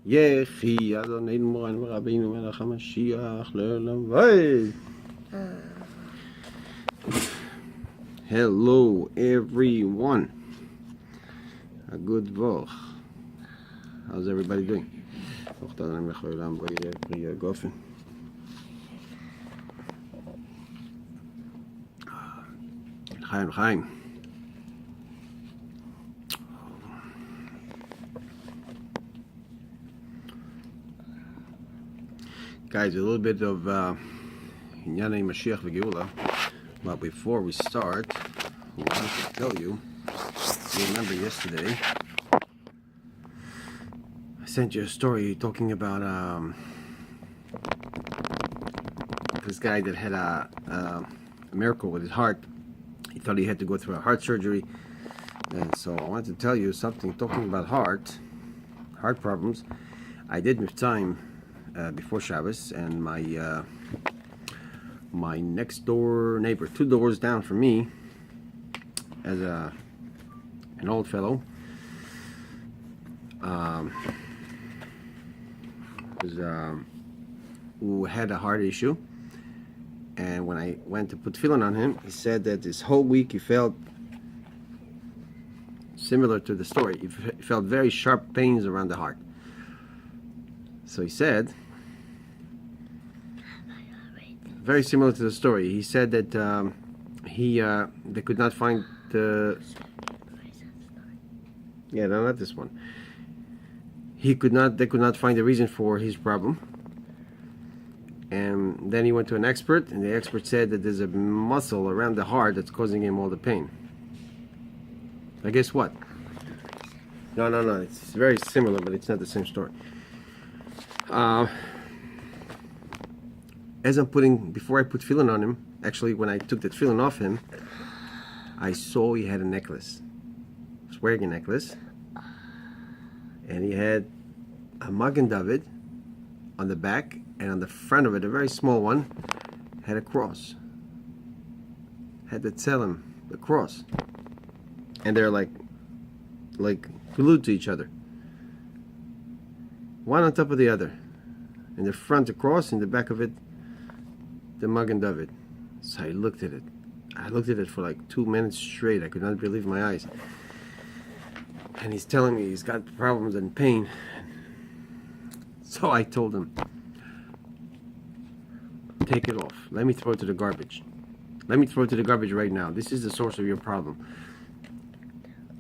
יחי אדוננו מורנו ורבינו מלך המשיח לעולם ועד. Hello everyone. A good Woch. How's everybody doing? Chaim. Guys, a little bit of Inyanei Mashiach v'Geula. But before we start, I wanted to tell you, remember yesterday, I sent you a story talking about this guy that had a miracle with his heart. He thought he had to go through a heart surgery. And so I wanted to tell you something talking about heart problems. I did with time before Shabbos, and my next door neighbor, 2 doors down from me, as an old fellow, who had a heart issue. And when I went to put tefillin on him, he said that this whole week he felt similar to the story. He felt very sharp pains around the heart. So he said, very similar to the story. He said that they could not find the. Yeah, no, not this one. They could not find the reason for his problem. And then he went to an expert, and the expert said that there's a muscle around the heart that's causing him all the pain. I guess what? No. It's very similar, but it's not the same story. As before I put tefillin on him, actually when I took the tefillin off him, I saw he had a necklace. He was wearing a necklace, and he had a Magen David on the back, and on the front of it, a very small one, had a cross. Had the tzelem, the cross. And they're like glued to each other. One on top of the other. In the front, the cross, in the back of it, the Magen David. So I looked at it. I looked at it for like 2 minutes straight. I could not believe my eyes. And he's telling me he's got problems and pain. So I told him, take it off. Let me throw it to the garbage. Let me throw it to the garbage right now. This is the source of your problem.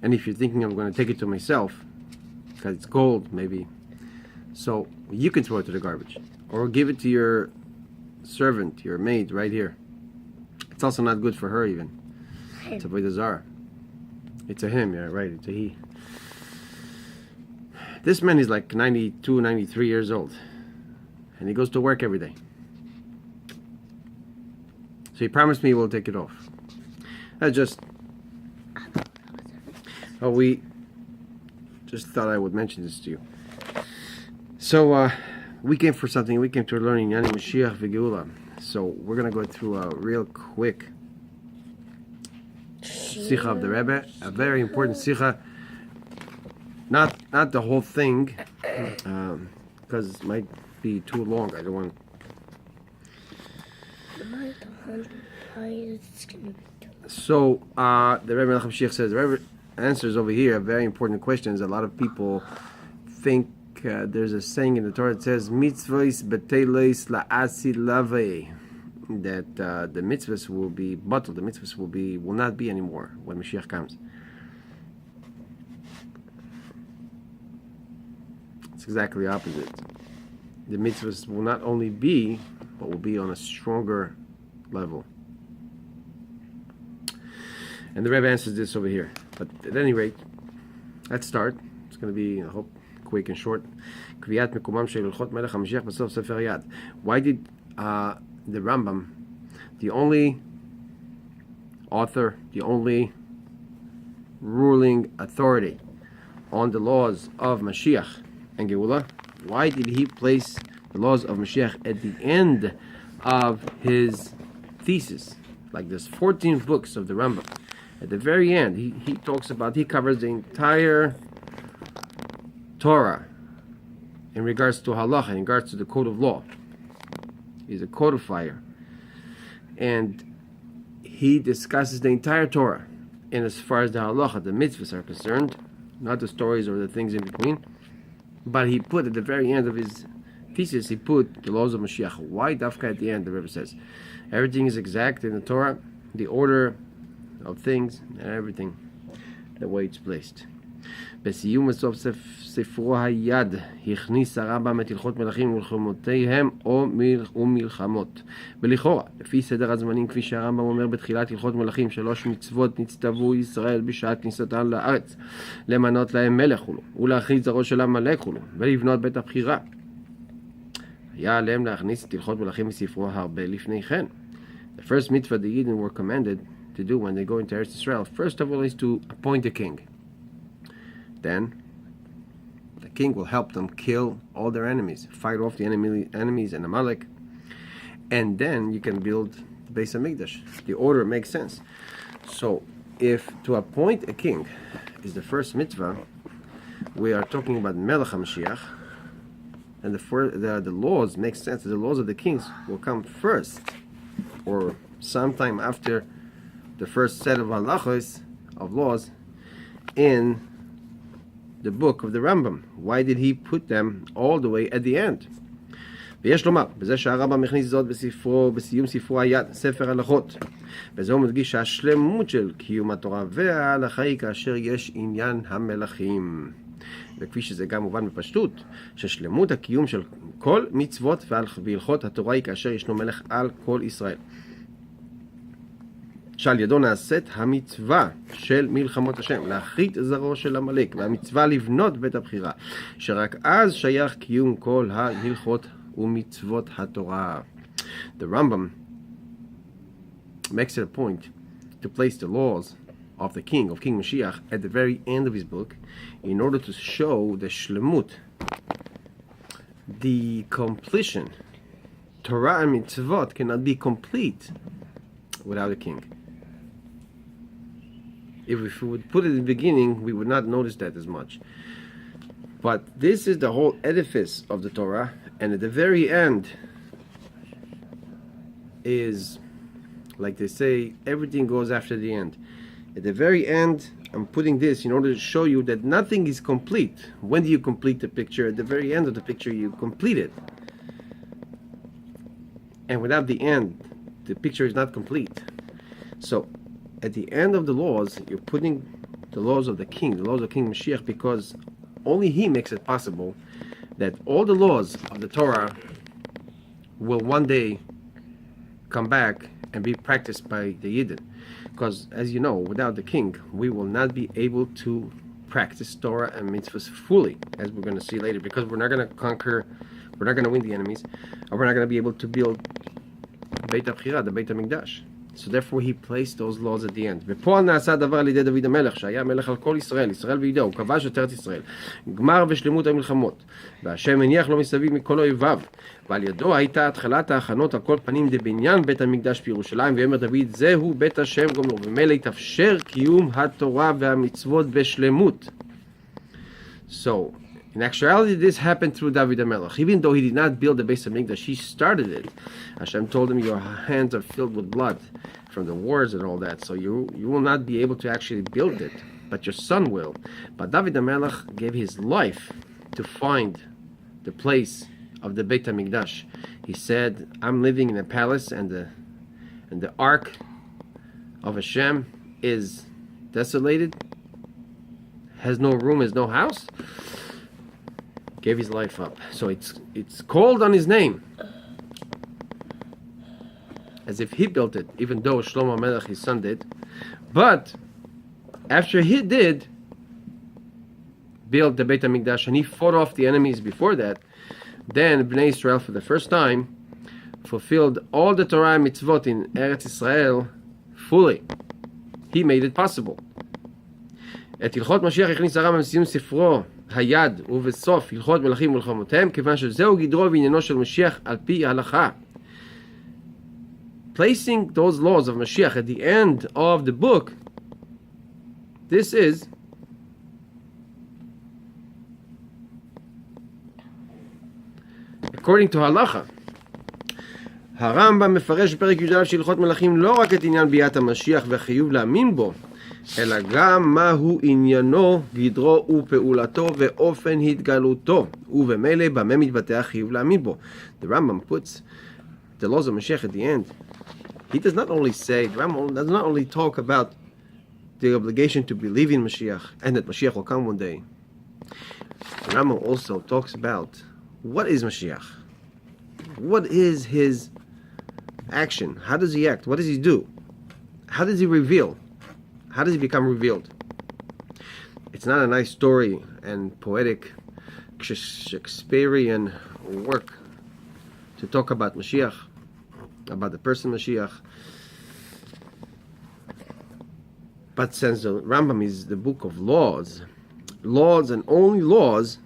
And if you're thinking I'm going to take it to myself, because it's gold, maybe, so you can throw it to the garbage. Or give it to your servant, your maid, right here. It's also not good for her even. It's a Avodah. It's a him, yeah, right, it's a he. This man is like 92, 93 years old. And he goes to work every day. So he promised me he will take it off. We just thought I would mention this to you. So we came for something. We came to learning Inyanei Mashiach v'Geula. So we're going to go through a real quick Sikha of the Rebbe. A very important Sikha. Not the whole thing, because it might be too long. I don't want. So the Rebbe Mashiach says, the Rebbe answers over here very important questions. A lot of people think there's a saying in the Torah that says mitzvahs betelos la'asi lavei, that the mitzvahs will be bottled. The mitzvahs will not be anymore when Mashiach comes. It's exactly the opposite. The mitzvahs will not only be, but will be on a stronger level. And the Rebbe answers this over here. But at any rate, let's start. It's going to be, I hope, quick and short. Why did the Rambam, the only author, the only ruling authority on the laws of Mashiach and Geula, why did he place the laws of Mashiach at the end of his thesis? Like there's 14 books of the Rambam. At the very end, he covers the entire Torah in regards to halacha, in regards to the code of law. He's a codifier. And he discusses the entire Torah. And as far as the halacha, the mitzvahs are concerned, not the stories or the things in between, but he put at the very end of his thesis, he put the laws of Mashiach. Why Dafka at the end? The Rebbe says everything is exact in the Torah, the order of things and everything, the way it's placed. בסיום בסוף ספרו היד הכניס הרמב"ם את הלכות מלכים ומלחמותיהם ומלחמות. ולכאורה, לפי סדר הזמנים כפי שהרמב"ם אומר בתחילת הלכות מלכים, 3 מצוות נצטוו ישראל בשעת כניסתן לארץ, למנות להם מלך ולהכריז זרעו של עמלק ולבנות בית הבחירה. היה עליהם להכניס את הלכות מלכים מספרו הרבה לפני כן. The first mitzvah the Yidden were commanded to do when they go into Eretz Israel, first of all, is to appoint a king. Then the king will help them kill all their enemies, fight off the enemies and Amalek, and then you can build the Beis HaMikdash. The order makes sense. So if to appoint a king is the first mitzvah, we are talking about Melech HaMashiach, and the laws make sense. The laws of the kings will come first, or sometime after the first set of halachos, of laws, in the book of the Rambam. Why did he put them all the way at the end? ויש לומר, בזה שהרמב"ם הכניס זאת בסיום ספרו היד, ספר הלכות, וזה הוא מדגיש שהשלמות של קיום התורה וההלכה היא כאשר יש עניין המלכים. וכפי שזה גם מובן בפשטות, ששלמות הקיום של כל מצוות והלכות התורה היא כאשר ישנו מלך על כל ישראל. שעל ידו נעשית המצווה של מלחמות השם, להכרית זרעו של עמלק, והמצווה לבנות בית הבחירה, שרק אז שייך קיום כל ההלכות ומצוות התורה. The Rambam makes it a point to place the laws of the king, of King Moshiach, at the very end of his book, in order to show the shlemut, the completion. Torah and mitzvot cannot be complete without a king. If we would put it in the beginning, we would not notice that as much. But this is the whole edifice of the Torah, and at the very end is, like they say, everything goes after the end. At the very end, I'm putting this in order to show you that nothing is complete. When do you complete the picture? At the very end of the picture, you complete it. And without the end, the picture is not complete. So, at the end of the laws, you're putting the laws of the king, the laws of King Mashiach, because only he makes it possible that all the laws of the Torah will one day come back and be practiced by the Yidden. Because, as you know, without the king, we will not be able to practice Torah and mitzvahs fully, as we're going to see later, because we're not going to conquer, we're not going to win the enemies, and we're not going to be able to build Beit HaBchira, the Beit HaMikdash. So therefore he placed those laws at the end. בפועל נעשה הדבר על ידי דוד המלך, שהיה מלך על כל ישראל, ישראל ויהודה, הוא כבש את ארץ ישראל, גמר ושלמות המלחמות, והשם הניח לו מסביב מכל אויביו, ועל ידו הייתה התחלת ההכנות על כל פנים דבניין בית המקדש בירושלים, ויאמר דוד, זהו בית השם גומר, וממילא התאפשר קיום התורה והמצוות בשלמות. So, in actuality, this happened through David HaMelech. Even though he did not build the Beis HaMikdash, he started it. Hashem told him, your hands are filled with blood from the wars and all that, so you will not be able to actually build it, but your son will. But David HaMelech gave his life to find the place of the Beit HaMikdash. He said, I'm living in a palace, and the ark of Hashem is desolated, has no room, has no house. Gave his life up. So it's called on his name, as if he built it, even though Shlomo Melech, his son, did. But after he did build the Beit HaMikdash, and he fought off the enemies before that, then Bnei Israel, for the first time, fulfilled all the Torah and mitzvot in Eretz Israel fully. He made it possible. את הלכות משיח הכניס הרמב"ם בסיום ספרו היד ובסוף הלכות מלכים ומלחמותיהם, כיוון שזהו גדרו ועניינו של משיח על פי ההלכה. Placing those laws of Mashiach at the end of the book, this is according to halacha. הרמב"ם מפרש בפרק י"א של הלכות מלכים לא רק את עניין ביאת המשיח והחיוב להאמין בו, אלא גם מהו עניינו, גדרו ופעולתו ואופן התגלותו, ובמילא במה מתבטא החיוב להאמין בו. The Rambam puts the laws of Mashiach at the end. He does not only say, the Rambam does not only talk about the obligation to believe in Mashiach and that Mashiach will come one day. The Rambam also talks about what is Mashiach? What is his action? How does he act? What does he do? How does he reveal? How does he become revealed? It's not a nice story and poetic Shakespearean work to talk about Mashiach, about the person Mashiach. But since the Rambam is the book of laws and only laws,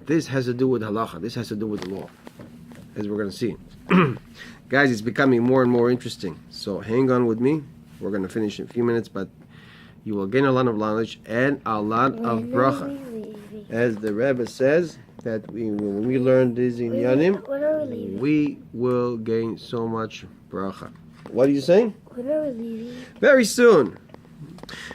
this has to do with halacha. This has to do with the law, as we're going to see. Guys, it's becoming more and more interesting. So hang on with me. We're going to finish in a few minutes, but you will gain a lot of knowledge and a lot of bracha. As the Rebbe says, that when we learn these inyanim, we will gain so much bracha. What are you saying? When are we leaving? Very soon.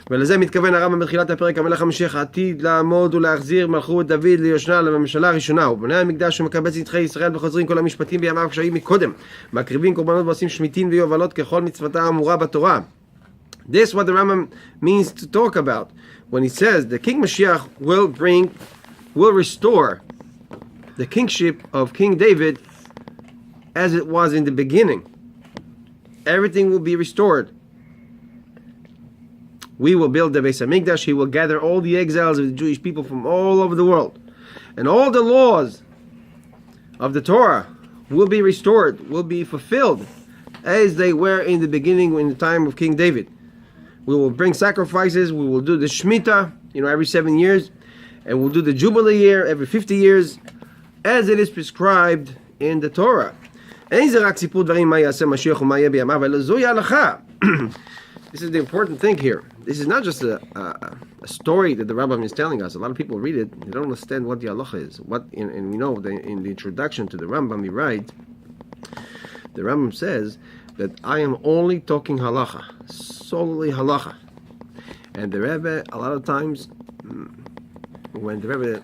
ולזה מתכוון הרמב"ם בתחילת הפרק, המלך המשיח עתיד לעמוד ולהחזיר מלכות דוד ליושנה לממשלה הראשונה, ובני המקדש ומקבץ נדחי ישראל וחוזרים כל המשפטים בימיו כשהיו מקודם, מקריבים קורבנות ועושים שמיטין ויובלות ככל מצוותה האמורה בתורה. This is what the Rambam means to talk about when he says the King Mashiach will restore the kingship of King David as it was in the beginning. Everything will be restored. We will build the Beis HaMikdash. He will gather all the exiles of the Jewish people from all over the world. And all the laws of the Torah will be restored, will be fulfilled as they were in the beginning in the time of King David. We will bring sacrifices. We will do the Shemitah, every 7 years. And we'll do the Jubilee year every 50 years as it is prescribed in the Torah. This is the important thing here. This is not just a story that the Rambam is telling us. A lot of people read it, they don't understand what the halacha is. And we know that in the introduction to the Rambam, he writes, the Rambam says that I am only talking halacha, solely halacha. And the Rebbe, a lot of times, when the Rebbe